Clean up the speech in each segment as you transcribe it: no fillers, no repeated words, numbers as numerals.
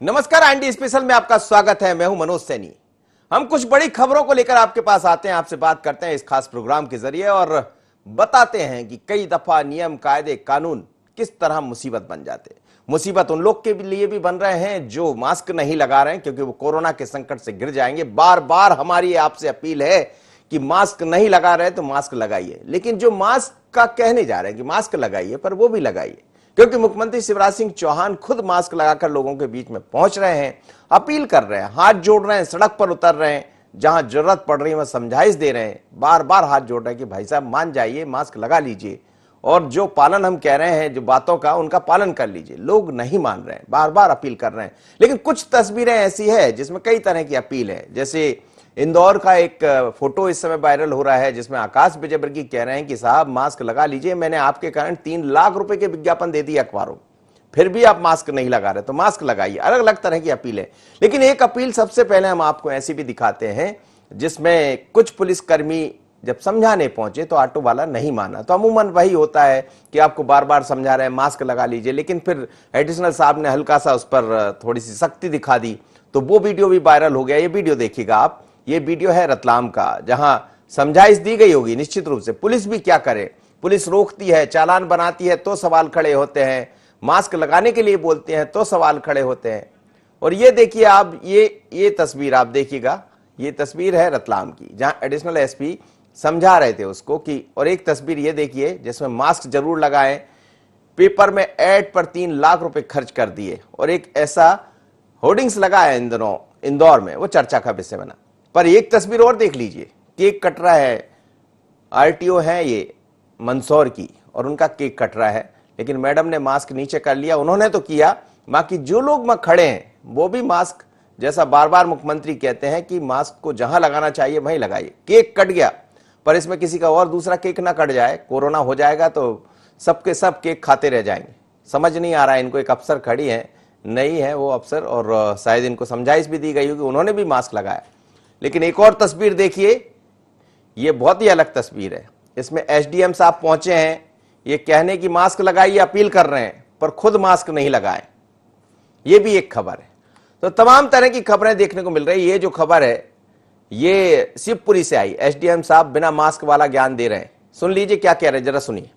नमस्कार, ND special में आपका स्वागत है। मैं हूं मनोज सैनी। हम कुछ बड़ी खबरों को लेकर आपके पास आते हैं, आपसे बात करते हैं इस खास प्रोग्राम के जरिए और बताते हैं कि कई दफा नियम, कायदे, कानून किस तरह मुसीबत बन जाते हैं। मुसीबत उन लोग के लिए भी बन रहे हैं जो मास्क नहीं लगा रहे हैं, क्योंकि वो कोरोना के संकट से गिर जाएंगे। बार बार हमारी आपसे अपील है कि मास्क नहीं लगा रहे तो मास्क लगाइए, लेकिन जो मास्क का कहने जा रहे हैं कि मास्क लगाइए, पर वो भी लगाइए, क्योंकि मुख्यमंत्री शिवराज सिंह चौहान खुद मास्क लगाकर लोगों के बीच में पहुंच रहे हैं, अपील कर रहे हैं, हाथ जोड़ रहे हैं, सड़क पर उतर रहे हैं, जहां जरूरत पड़ रही है वहां समझाइश दे रहे हैं, बार बार हाथ जोड़ रहे हैं कि भाई साहब मान जाइए, मास्क लगा लीजिए और जो पालन हम कह रहे हैं, जो बातों का, उनका पालन कर लीजिए। लोग नहीं मान रहे हैं, बार बार अपील कर रहे हैं। लेकिन कुछ तस्वीरें ऐसी है जिसमें कई तरह की अपील है। जैसे इंदौर का एक फोटो इस समय वायरल हो रहा है जिसमें आकाश विजयवर्गीय कह रहे हैं कि साहब मास्क लगा लीजिए, मैंने आपके कारण 3 लाख रुपए के विज्ञापन दे दिए अखबारों, फिर भी आप मास्क नहीं लगा रहे, तो मास्क लगाइए। अलग अलग तरह की अपील है, लेकिन एक अपील सबसे पहले हम आपको ऐसी भी दिखाते हैं जिसमें कुछ पुलिसकर्मी जब समझाने पहुंचे तो ऑटो वाला नहीं माना। तो अमूमन वही होता है कि आपको बार बार समझा रहे हैं मास्क लगा लीजिए, लेकिन फिर एडिशनल साहब ने हल्का सा उस पर थोड़ी सी सख्ती दिखा दी, तो वो वीडियो भी वायरल हो गया। ये वीडियो देखिएगा आप, ये वीडियो है रतलाम का, जहां समझाइश दी गई होगी निश्चित रूप से। पुलिस भी क्या करे, पुलिस रोकती है, चालान बनाती है तो सवाल खड़े होते हैं, मास्क लगाने के लिए बोलते हैं तो सवाल खड़े होते हैं। और ये देखिए आप, ये तस्वीर आप देखिएगा, ये तस्वीर है रतलाम की, जहां एडिशनल एसपी समझा रहे थे उसको कि, और एक तस्वीर ये देखिए जिसमें मास्क जरूर लगाएं, पेपर में ऐड पर 3 लाख रुपए खर्च कर दिए, और एक ऐसा होर्डिंग्स लगाया इन दिनों इंदौर में, वो चर्चा का विषय बना। पर एक तस्वीर और देख लीजिए, केक कट रहा है, आरटीओ है ये मंदसौर की, और उनका केक कट रहा है, लेकिन मैडम ने मास्क नीचे कर लिया। उन्होंने तो किया, बाकी जो लोग वहां खड़े हैं वो भी मास्क, जैसा बार बार मुख्यमंत्री कहते हैं कि मास्क को जहां लगाना चाहिए वहीं लगाइए। केक कट गया, पर इसमें किसी का और दूसरा केक ना कट जाए, कोरोना हो जाएगा तो सबके सब केक खाते रह जाएंगे। समझ नहीं आ रहा है इनको। एक अफसर खड़ी है, नहीं है वो अफसर, और शायद इनको समझाइश भी दी गई होगी, उन्होंने भी मास्क लगाया। लेकिन एक और तस्वीर देखिए, ये बहुत ही अलग तस्वीर है। इसमें एसडीएम साहब पहुंचे हैं, ये कहने की मास्क लगाइए अपील कर रहे हैं, पर खुद मास्क नहीं लगाए। ये भी एक खबर है। तो तमाम तरह की खबरें देखने को मिल रही है। ये जो खबर है ये शिवपुरी से आई, एसडीएम साहब बिना मास्क वाला ज्ञान दे रहे हैं। सुन लीजिए क्या कह रहे हैं, जरा सुनिए।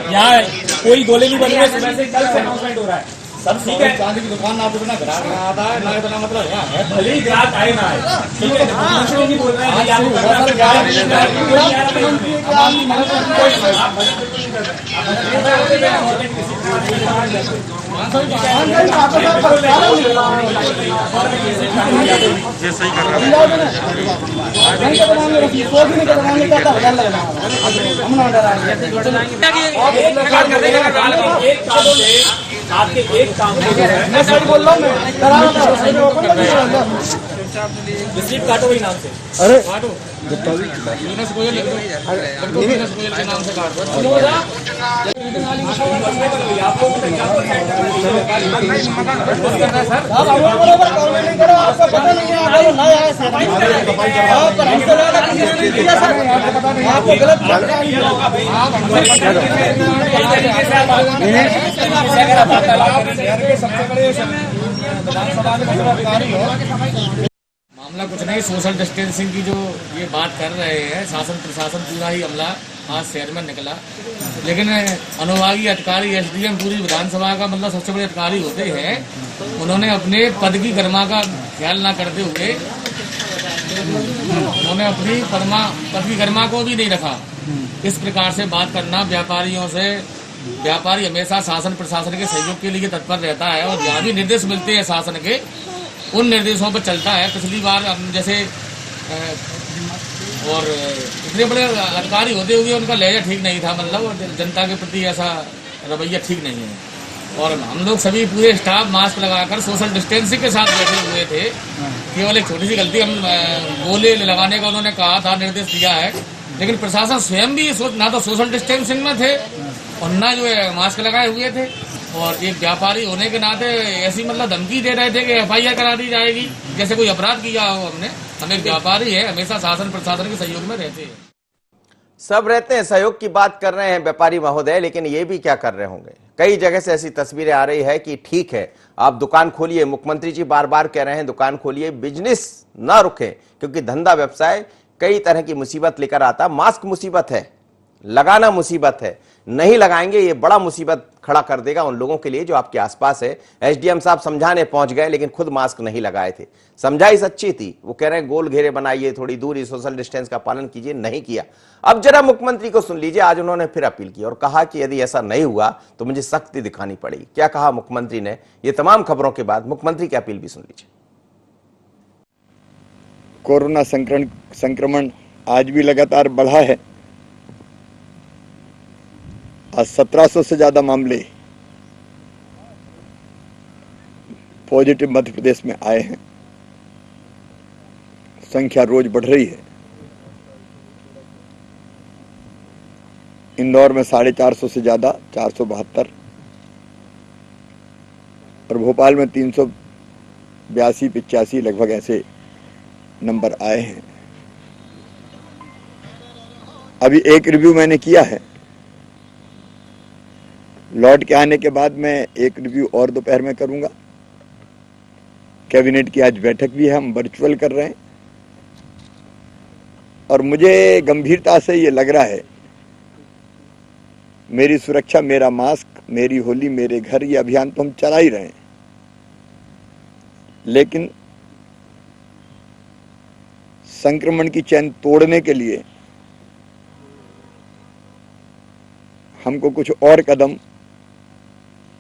यहाँ कोई गोले नहीं बन रहे, सुबह से कल से अनाउंसमेंट हो रहा है, सब ठीक है। चांदी की दुकान ना बिना ग्राहक ना आता है, ना इतना मतलब यहाँ है। भले ही ग्राहक आए ना आए, ठीक है। मुझे नहीं बोल रहे हैं यार, ये सही कर रहा है। आपके एक काम मैं सही बोल रहा हूँ। रिसीव काटो वही नाम से। अरे काटो यूनुस गोयल लिख दो, यूनुस गोयल के नाम से काट दो। मामला कुछ नहीं, सोशल डिस्टेंसिंग की जो ये बात कर रहे हैं, शासन प्रशासन पूरा ही अमला आज शहर में निकला, लेकिन अनुभागीय अधिकारी एसडीएम पूरी विधानसभा का मतलब सबसे बड़े अधिकारी होते हैं, उन्होंने अपने पद की गरिमा का ख्याल ना करते हुए उन्होंने अपनी पद की गरिमा को भी नहीं रखा। इस प्रकार से बात करना व्यापारियों से, व्यापारी हमेशा शासन प्रशासन के सहयोग के लिए तत्पर रहता है, और जहाँ भी निर्देश मिलते हैं शासन के, उन निर्देशों पर चलता है। पिछली बार जैसे और इतने बड़े अधिकारी होते हुए उनका लहजा ठीक नहीं था, मतलब जनता के प्रति ऐसा रवैया ठीक नहीं है। और हम लोग सभी पूरे स्टाफ मास्क लगाकर सोशल डिस्टेंसिंग के साथ बैठे हुए थे। केवल एक छोटी सी गलती, हम गोले लगाने का उन्होंने कहा था, निर्देश दिया है, लेकिन प्रशासन स्वयं भी ना तो सोशल डिस्टेंसिंग में थे और ना जो है मास्क लगाए हुए थे। और एक व्यापारी होने के नाते ऐसी मतलब धमकी दे रहे थे कि FIR करा दी जाएगी, जैसे कोई अपराध किया हो हमने। हम एक व्यापारी है, हमेशा शासन प्रशासन के सहयोग में रहते हैं। सब रहते हैं, सहयोग की बात कर रहे हैं व्यापारी महोदय, लेकिन ये भी क्या कर रहे होंगे। कई जगह से ऐसी तस्वीरें आ रही है कि ठीक है आप दुकान खोलिए, मुख्यमंत्री जी बार बार कह रहे हैं दुकान खोलिए, बिजनेस ना रुके, क्योंकि धंधा व्यवसाय कई तरह की मुसीबत लेकर आता। मास्क मुसीबत है, लगाना मुसीबत है, नहीं लगाएंगे ये बड़ा मुसीबत खड़ा कर देगा उन लोगों के लिए जो आपके आसपास है। एसडीएम साहब समझाने पहुंच गए लेकिन खुद मास्क नहीं लगाए थे। समझाई सच्ची थी, वो कह रहे हैं गोल घेरे बनाइए, थोड़ी दूरी, सोशल डिस्टेंस का पालन कीजिए, नहीं किया। अब जरा मुख्यमंत्री को सुन लीजिए, आज उन्होंने फिर अपील की और कहा कि यदि ऐसा नहीं हुआ तो मुझे सख्ती दिखानी पड़ेगी। क्या कहा मुख्यमंत्री ने, ये तमाम खबरों के बाद मुख्यमंत्री की अपील भी सुन लीजिए। कोरोना संक्रमण आज भी लगातार बढ़ा है। आज 1700 से ज्यादा मामले पॉजिटिव मध्य प्रदेश में आए हैं। संख्या रोज बढ़ रही है। इंदौर में 450 से ज्यादा, 472, और भोपाल में 382-85 लगभग ऐसे नंबर आए हैं। अभी एक रिव्यू मैंने किया है, लौट के आने के बाद मैं एक रिव्यू और दोपहर में करूंगा। कैबिनेट की आज बैठक भी है, हम वर्चुअल कर रहे हैं, और मुझे गंभीरता से ये लग रहा है, मेरी सुरक्षा मेरा मास्क, मेरी होली मेरे घर, ये अभियान तो हम चला ही रहे हैं, लेकिन संक्रमण की चेन तोड़ने के लिए हमको कुछ और कदम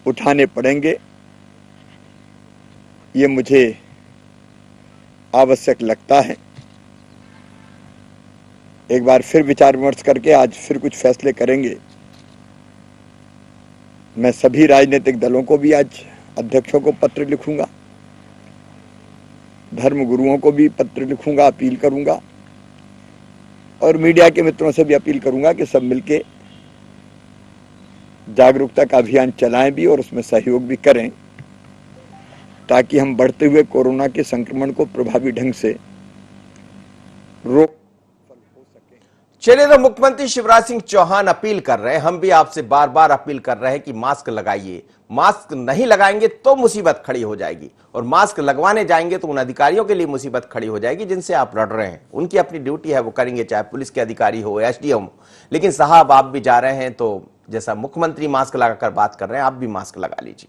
उठाने पड़ेंगे। ये मुझे आवश्यक लगता है। एक बार फिर विचार विमर्श करके आज फिर कुछ फैसले करेंगे। मैं सभी राजनीतिक दलों को भी आज अध्यक्षों को पत्र लिखूंगा, धर्म गुरुओं को भी पत्र लिखूंगा, अपील करूंगा, और मीडिया के मित्रों से भी अपील करूंगा कि सब मिलके जागरूकता का अभियान चलाएं भी और उसमें सहयोग भी करें, ताकि हम बढ़ते हुए कोरोना के संक्रमण को प्रभावी ढंग से रोक। चलिए, तो मुख्यमंत्री शिवराज सिंह चौहान अपील कर रहे हैं, हम भी आपसे बार बार अपील कर रहे हैं कि मास्क लगाइए। मास्क नहीं लगाएंगे तो मुसीबत खड़ी हो जाएगी, और मास्क लगवाने जाएंगे तो उन अधिकारियों के लिए मुसीबत खड़ी हो जाएगी जिनसे आप लड़ रहे हैं। उनकी अपनी ड्यूटी है, वो करेंगे, चाहे पुलिस के अधिकारी हो, एसडीएम हो। लेकिन साहब आप भी जा रहे हैं, तो जैसा मुख्यमंत्री मास्क लगाकर बात कर रहे हैं, आप भी मास्क लगा लीजिए।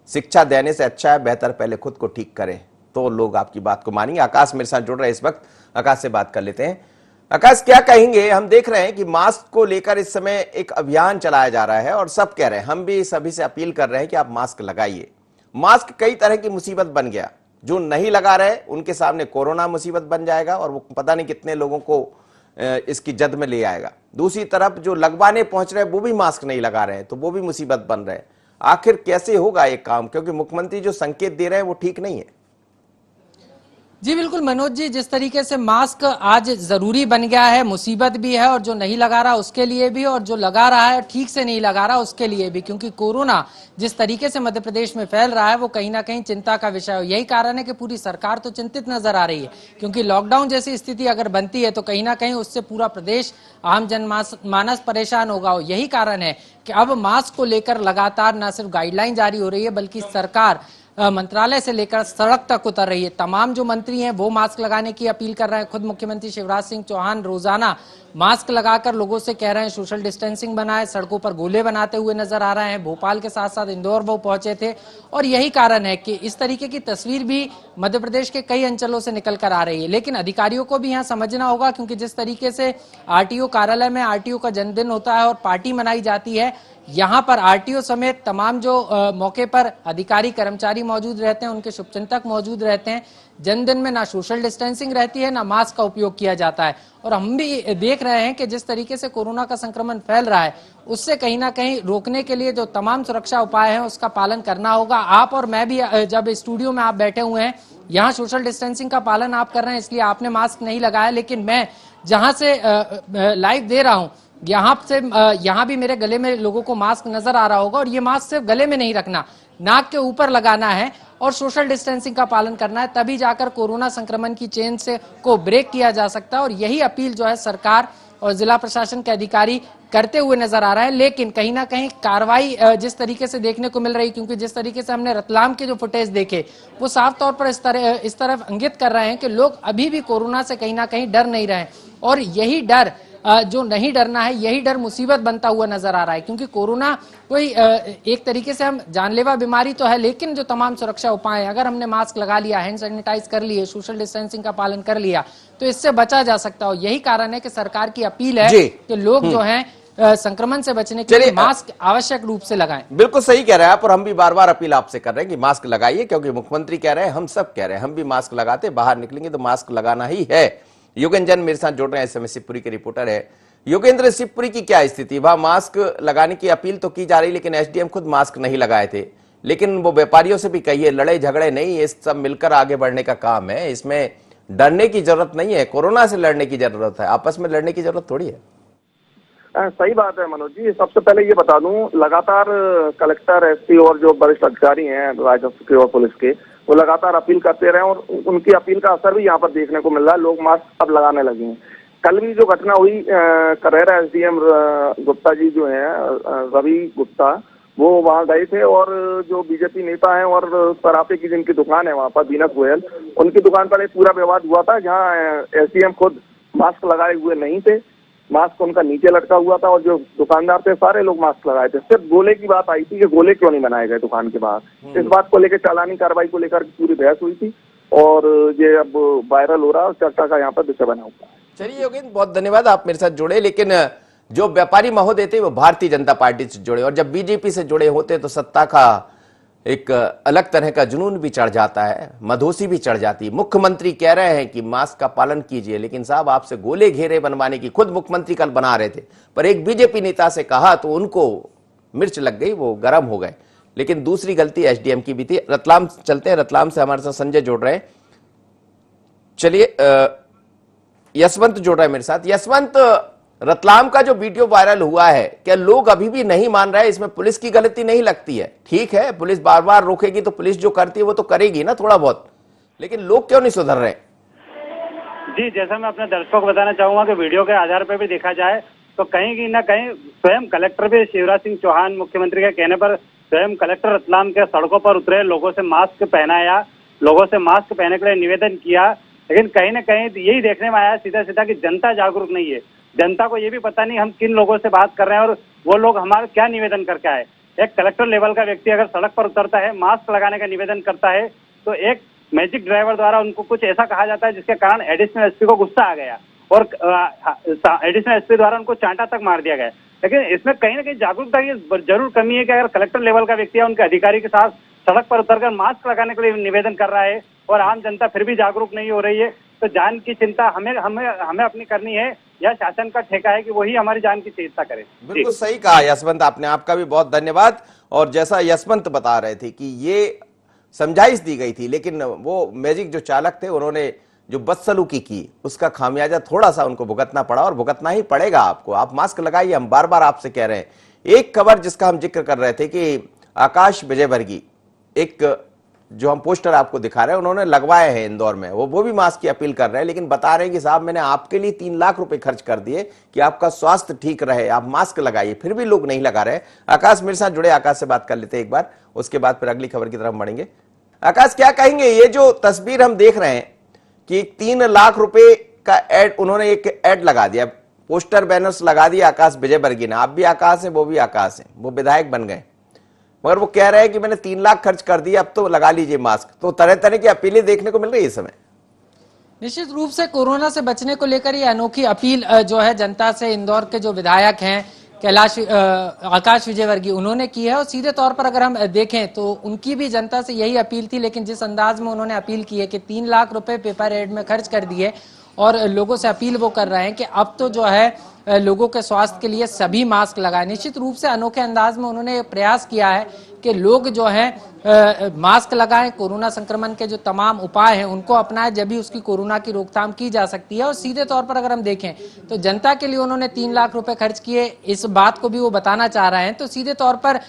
शिक्षा देने से अच्छा है, बेहतर पहले खुद को ठीक करें तो लोग आपकी बात को मानेंगे। आकाश मेरे साथ जुड़ रहे हैं इस वक्त, आकाश से बात कर लेते हैं। आकाश, क्या कहेंगे? हम देख रहे हैं कि मास्क को लेकर इस समय एक अभियान चलाया जा रहा है और सब कह रहे हैं, हम भी सभी से अपील कर रहे हैं कि आप मास्क लगाइए। मास्क कई तरह की मुसीबत बन गया, जो नहीं लगा रहे उनके सामने कोरोना मुसीबत बन जाएगा और वो पता नहीं कितने लोगों को इसकी जद में ले आएगा। दूसरी तरफ जो लगवाने पहुंच रहे हैं वो भी मास्क नहीं लगा रहे हैं, तो वो भी मुसीबत बन रहे हैं। आखिर कैसे होगा ये काम, क्योंकि मुख्यमंत्री जो संकेत दे रहे हैं वो ठीक नहीं है। जी बिल्कुल मनोज जी, जिस तरीके से मास्क आज जरूरी बन गया है, मुसीबत भी है, और जो नहीं लगा रहा उसके लिए भी, और जो लगा रहा है ठीक से नहीं लगा रहा उसके लिए भी, क्योंकि कोरोना जिस तरीके से मध्य प्रदेश में फैल रहा है वो कहीं ना कहीं चिंता का विषय है। यही कारण है कि पूरी सरकार तो चिंतित नजर आ रही है, क्योंकि लॉकडाउन जैसी स्थिति अगर बनती है तो कहीं ना कहीं उससे पूरा प्रदेश, आम जनमानस परेशान होगा। यही कारण है कि अब मास्क को लेकर लगातार न सिर्फ गाइडलाइन जारी हो रही है, बल्कि सरकार मंत्रालय से लेकर सड़क तक उतर रही है। तमाम जो मंत्री हैं वो मास्क लगाने की अपील कर रहे हैं। खुद मुख्यमंत्री शिवराज सिंह चौहान रोजाना मास्क लगाकर लोगों से कह रहे हैं सोशल डिस्टेंसिंग बनाए, सड़कों पर गोले बनाते हुए नजर आ रहे हैं। भोपाल के साथ साथ इंदौर वो पहुंचे थे, और यही कारण है कि इस तरीके की तस्वीर भी मध्य प्रदेश के कई अंचलों से निकल कर आ रही है। लेकिन अधिकारियों को भी यहाँ समझना होगा, क्योंकि जिस तरीके से आरटीओ कार्यालय में आरटीओ का जन्मदिन होता है और पार्टी मनाई जाती है, यहाँ पर आरटीओ समेत तमाम जो मौके पर अधिकारी कर्मचारी मौजूद रहते हैं, उनके शुभचिंतक मौजूद रहते हैं। जन्मदिन में ना सोशल डिस्टेंसिंग रहती है, ना मास्क का उपयोग किया जाता है। और हम भी देख रहे हैं कि जिस तरीके से कोरोना का संक्रमण फैल रहा है, उससे कहीं ना कहीं रोकने के लिए जो तमाम सुरक्षा उपाय हैं उसका पालन करना होगा। आप और मैं भी, जब स्टूडियो में आप बैठे हुए हैं, यहाँ सोशल डिस्टेंसिंग का पालन आप कर रहे हैं, इसलिए आपने मास्क नहीं लगाया, लेकिन मैं जहां से लाइव दे रहा हूं यहाँ भी मेरे गले में लोगों को मास्क नजर आ रहा होगा, और ये मास्क सिर्फ गले में नहीं रखना, नाक के ऊपर लगाना है और सोशल डिस्टेंसिंग का पालन करना है, तभी जाकर कोरोना संक्रमण की चेन से को ब्रेक किया जा सकता है। और यही अपील जो है सरकार और जिला प्रशासन के अधिकारी करते हुए नजर आ रहा है। लेकिन कहीं ना कहीं कार्रवाई जिस तरीके से देखने को मिल रही, क्योंकि जिस तरीके से हमने रतलाम के जो फुटेज देखे वो साफ तौर पर इस तरफ इंगित कर रहे हैं कि लोग अभी भी कोरोना से कहीं ना कहीं डर नहीं रहे, और यही डर जो नहीं डरना है, यही डर मुसीबत बनता हुआ नजर आ रहा है। क्योंकि कोरोना कोई एक तरीके से हम जानलेवा बीमारी तो है, लेकिन जो तमाम सुरक्षा उपाय, अगर हमने मास्क लगा लिया, हैंड सैनिटाइज कर लिए, सोशल डिस्टेंसिंग का पालन कर लिया, तो इससे बचा जा सकता है। यही कारण है कि सरकार की अपील है कि लोग जो हैं संक्रमण से बचने के लिए मास्क आवश्यक रूप से लगाएं। बिल्कुल सही कह रहे हैं आप, और हम भी बार बार अपील आपसे कर रहे हैं कि मास्क लगाइए, क्योंकि मुख्यमंत्री कह रहे हैं, हम सब कह रहे हैं, हम भी मास्क लगाते, बाहर निकलेंगे तो मास्क लगाना ही है। योगेंद्र जैन मेरे साथ जुड़ रहे हैं, इस समय शिवपुरी के रिपोर्टर है। योगेंद्र, शिवपुरी की क्या स्थिति? वहां मास्क लगाने की अपील तो की जा रही, लेकिन एसडीएम खुद मास्क नहीं लगाए थे, लेकिन वो व्यापारियों से भी कहिए, लड़ाई झगड़े नहीं, ये सब मिलकर आगे बढ़ने का काम है, इसमें डरने की जरूरत नहीं है, कोरोना से लड़ने की जरूरत है, आपस में लड़ने की जरूरत थोड़ी है। सही बात है मनोज जी। सबसे पहले ये बता दूं, लगातार कलेक्टर, एसपी और जो वरिष्ठ अधिकारी हैं राजस्व के और पुलिस के, वो लगातार अपील करते रहे, और उनकी अपील का असर भी यहाँ पर देखने को मिल रहा है। लोग मास्क अब लगाने लगे हैं। कल भी जो घटना हुई, करेरा एसडीएम गुप्ता जी जो है, रवि गुप्ता, वो वहाँ गए थे, और जो बीजेपी नेता हैं और सराफे की जिनकी दुकान है वहाँ पर, बीनस गोयल, उनकी दुकान पर एक पूरा विवाद हुआ था, जहाँ एसडीएम खुद मास्क लगाए हुए नहीं थे, मास्क उनका नीचे लटका हुआ था, और जो दुकानदार थे सारे लोग मास्क लगाए थे। सिर्फ गोले की बात आई थी कि गोले क्यों नहीं बनाए गए दुकान के बाहर। इस बात को लेकर चालानी कार्रवाई को लेकर पूरी बहस हुई थी, और ये अब वायरल हो रहा है और चर्चा का यहाँ पर विषय बना हुआ है। चलिए योगेंद्र, बहुत धन्यवाद, आप मेरे साथ जुड़े। लेकिन जो व्यापारी महोदय थे वो भारतीय जनता पार्टी से जुड़े, और जब बीजेपी से जुड़े होते तो सत्ता का एक अलग तरह का जुनून भी चढ़ जाता है, मधोसी भी चढ़ जाती है। मुख्यमंत्री कह रहे हैं कि मास्क का पालन कीजिए, लेकिन साहब आपसे गोले घेरे बनवाने की खुद मुख्यमंत्री कल बना रहे थे, पर एक बीजेपी नेता से कहा तो उनको मिर्च लग गई, वो गर्म हो गए। लेकिन दूसरी गलती एसडीएम की भी थी। रतलाम चलते हैं, रतलाम से हमारे साथ संजय जुड़ रहे हैं। चलिए, यशवंत जुड़ रहा है मेरे साथ। यशवंत, रतलाम का जो वीडियो वायरल हुआ है, क्या लोग अभी भी नहीं मान रहे? इसमें पुलिस की गलती नहीं लगती है? ठीक है, पुलिस बार बार रोकेगी तो पुलिस जो करती है वो तो करेगी ना थोड़ा बहुत, लेकिन लोग क्यों नहीं सुधर रहे? जी, जैसा मैं अपने दर्शकों को बताना चाहूंगा कि वीडियो के आधार पर भी देखा जाए तो कहीं ना कहीं स्वयं कलेक्टर भी, शिवराज सिंह चौहान मुख्यमंत्री के कहने पर स्वयं कलेक्टर रतलाम के सड़कों पर उतरे, लोगों से मास्क पहनाया, लोगों से मास्क पहनने के लिए निवेदन किया। लेकिन कहीं ना कहीं यही देखने में आया सीधा सीधा कि जनता जागरूक नहीं है। जनता को ये भी पता नहीं हम किन लोगों से बात कर रहे हैं और वो लोग हमारे क्या निवेदन करके आए। एक कलेक्टर लेवल का व्यक्ति अगर सड़क पर उतरता है, मास्क लगाने का निवेदन करता है, तो एक मैजिक ड्राइवर द्वारा उनको कुछ ऐसा कहा जाता है जिसके कारण एडिशनल एसपी को गुस्सा आ गया और एडिशनल एसपी द्वारा उनको चांटा तक मार दिया गया। लेकिन इसमें कहीं ना कहीं जागरूकता की जरूर कमी है कि अगर कलेक्टर लेवल का व्यक्ति है उनके अधिकारी के साथ सड़क पर उतरकर मास्क लगाने के लिए निवेदन कर रहा है और आम जनता फिर भी जागरूक नहीं हो रही है, तो जान की चिंता हमें अपनी करनी है या शासन का ठेका है कि वही हमारी जान की चिंता करे। बिल्कुल सही कहा यशवंत आपने, आपका भी बहुत धन्यवाद। और जैसा यशवंत बता रहे थे कि ये समझाइश दी गई थी, लेकिन वो मैजिक जो चालक थे उन्होंने जो बदसलूकी की उसका खामियाजा थोड़ा सा उनको भुगतना पड़ा और भुगतना ही पड़ेगा आपको। आप मास्क लगाइए, हम बार बार आपसे कह रहे हैं। एक खबर जिसका हम जिक्र कर रहे थे कि आकाश विजयवर्गीय, एक जो हम पोस्टर आपको दिखा रहे हैं, उन्होंने लगवाए हैं इंदौर में, वो भी मास्क की अपील कर रहे हैं, लेकिन बता रहे हैं कि साहब मैंने आपके लिए 3 लाख रुपए खर्च कर दिए कि आपका स्वास्थ्य ठीक रहे, आप मास्क लगाइए, फिर भी लोग नहीं लगा रहे। आकाश मेरे साथ जुड़े, आकाश से बात कर लेते हैं एक बार, उसके बाद फिर अगली खबर की तरफ बढ़ेंगे। आकाश, क्या कहेंगे? ये जो तस्वीर हम देख रहे हैं कि 3 लाख रुपए का एड, उन्होंने एक एड लगा दिया, पोस्टर बैनर्स लगा दिया आकाश विजयवर्गीय ने। आप भी आकाश है, वो भी आकाश है, वो विधायक बन गए, मगर वो कह रहे हैं कि मैंने 3 लाख खर्च कर दिया, अब तो लगा लीजिए मास्क। तो तरह तरह की अपीलें देखने को मिल रही है इस समय। निश्चित रूप से कोरोना से बचने को लेकर ये अनोखी अपील जो है जनता से इंदौर के जो विधायक हैं आकाश विजयवर्गीय, उन्होंने की है। और सीधे तौर पर अगर हम देखें तो उनकी भी जनता से यही अपील थी, लेकिन जिस अंदाज में उन्होंने अपील की है कि 3 लाख रुपए पेपर एड में खर्च कर दिए और लोगों से अपील वो कर रहे हैं कि अब तो जो है लोगों के स्वास्थ्य के लिए सभी मास्क लगाए। निश्चित रूप से अनोखे अंदाज में उन्होंने प्रयास किया है कि लोग जो हैं मास्क लगाएं, कोरोना संक्रमण के जो तमाम उपाय हैं उनको अपनाएं, जब भी उसकी कोरोना की रोकथाम की जा सकती है। और सीधे तौर पर अगर हम देखें तो जनता के लिए उन्होंने 3 लाख रुपए खर्च किए, इस बात को भी वो बताना चाह रहे हैं। तो सीधे तौर पर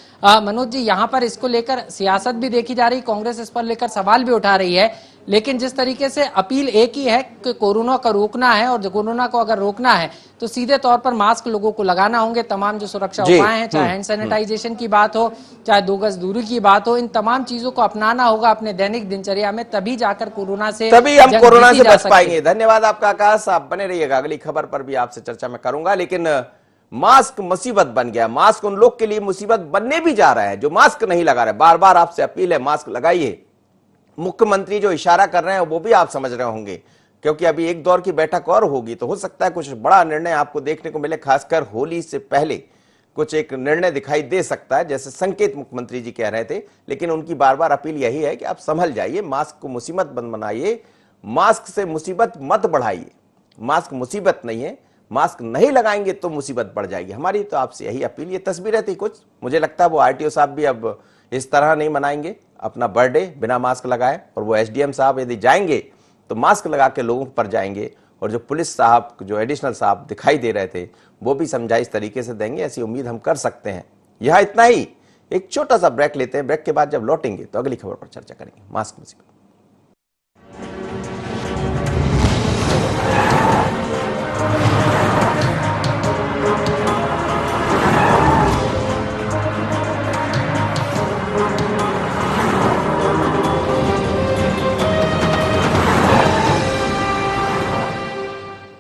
मनोज जी, यहाँ पर इसको लेकर सियासत भी देखी जा रही, कांग्रेस इस पर लेकर सवाल भी उठा रही है, लेकिन जिस तरीके से अपील एक ही है कि कोरोना को रोकना है, और कोरोना को अगर रोकना है तो सीधे तौर पर मास्क लोगों को लगाना होंगे। तमाम जो सुरक्षा उपाय हैं, चाहे हैंड सैनिटाइजेशन की बात हो, चाहे 2 गज दूरी की बात हो, इन तमाम चीजों को अपनाना होगा अपने दैनिक दिनचर्या में, तभी जाकर कोरोना से तभी हम कोरोना से बच पाएंगे। धन्यवाद आपका आकाश, आप बने रहिएगा, अगली खबर पर भी आपसे चर्चा मैं करूंगा। लेकिन मास्क मुसीबत बन गया, मास्क उन लोग के लिए मुसीबत बनने भी जा रहा है जो मास्क नहीं लगा रहे। बार बार आपसे अपील है, मास्क लगाइए। मुख्यमंत्री जो इशारा कर रहे हैं वो भी आप समझ रहे होंगे, क्योंकि अभी एक दौर की बैठक और होगी, तो हो सकता है कुछ बड़ा निर्णय आपको देखने को मिले, खासकर होली से पहले कुछ एक निर्णय दिखाई दे सकता है, जैसे संकेत मुख्यमंत्री जी कह रहे थे। लेकिन उनकी बार बार अपील यही है कि आप संभल जाइए, मास्क को मुसीबत बंद बनाइए, मास्क से मुसीबत मत बढ़ाइए। मास्क मुसीबत नहीं है, मास्क नहीं लगाएंगे तो मुसीबत बढ़ जाएगी। हमारी तो आपसे यही अपील। ये तस्वीरें थी कुछ, मुझे लगता है वो आरटीओ साहब भी अब इस तरह नहीं मनाएंगे अपना बर्थडे बिना मास्क लगाए, और वो एसडीएम साहब यदि जाएंगे तो मास्क लगा के लोगों पर जाएंगे, और जो पुलिस साहब, जो एडिशनल साहब दिखाई दे रहे थे, वो भी समझाइश तरीके से देंगे, ऐसी उम्मीद हम कर सकते हैं। यह इतना ही, एक छोटा सा ब्रेक लेते हैं, ब्रेक के बाद जब लौटेंगे तो अगली खबर पर चर्चा करेंगे। मास्क मुसीबत।